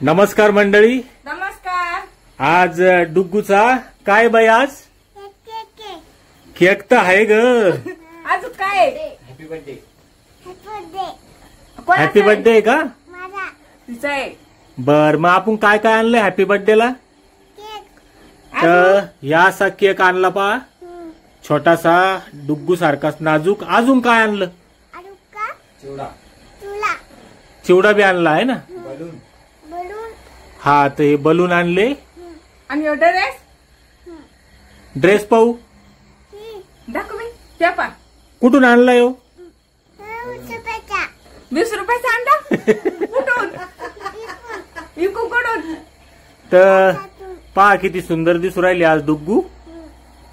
नमस्कार मंडळी. नमस्कार. आज डुग्गूचा काय बाई आज केक तर आहे ग. आज काय? Happy birthday. हॅपी बर्थडे का? तिचा आहे. बर मग आपण काय काय आणलंय हॅपी बर्थडे ला? तर या असा केक आणला पा छोटासा डुग्गू सारखाच नाजूक. अजून काय आणलं? चिवडा. चिवडा बी आणला आहे ना. बलून. हा तर हे बलून आणले. आणि ड्रेस ड्रेस पाहू दाखव मी. त्या पा कुठून आणलाय हो? 20 रुपयाचा अंडा कुठून? इकून कडून. तर पहा किती सुंदर दिसू राहिली आज डुग्गू.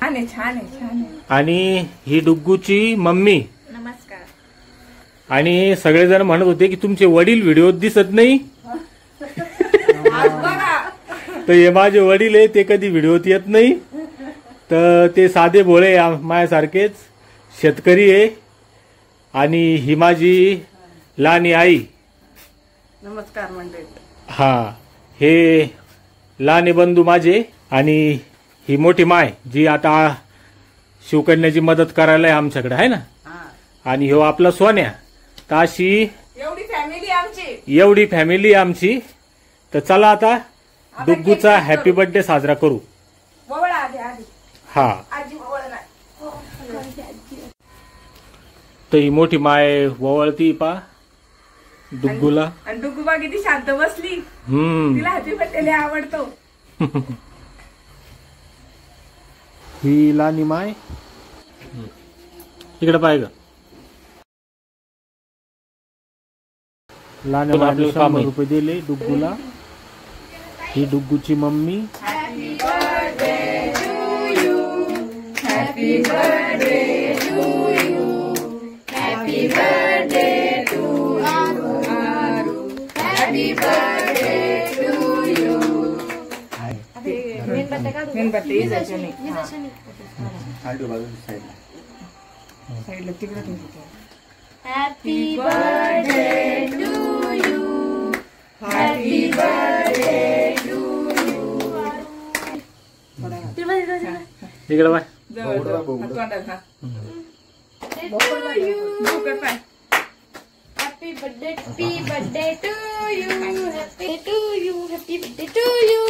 छान आहे, छान आहे, छान आहे. आणि ही डुग्गूची मम्मी. नमस्कार. आणि सगळेजण म्हणत होते की तुमचे वडील व्हिडिओ दिसत नाही. आज बघा. तर हे माझे वडील आहे ते कधी व्हिडिओत येत नाही. तर ते साधे भोळे माझ्यासारखेच शेतकरी आहे. आणि ही माझी लहानी आई. नमस्कार मंडळी. हा हे लहाने बंधू माझे. आणि ही मोठी माय जी आता शिवकन्याची मदत करायला आहे आमच्याकडे आहे ना. आणि हो आपला सोन्या. तर अशी एवढी फॅमिली आमची. तर चला आता डुग्गूचा हॅपी बर्थडे साजरा करू. वळा आधी आधी. हा आजी वळ नाही. तर ही मोठी माय वळती पा डुग्गूला. आणि डुग्गू बा किती शांत बसली. तिला हॅपी बर्थडे आवडतो. ही लहानी माय इकडे पाय ग. लहान मायला 100 रुपये दिले डुग्गूला. ही डुग्गूची mummy. Happy birthday to you. Happy birthday to you. Happy birthday to you. Happy birthday to you. मेणबत्ती इजायची नाही. साईडला तिकडे. Happy birthday to you. Happy birthday to you. इकडे पाय. Happy birthday to you. Happy to you. Happy birthday to you.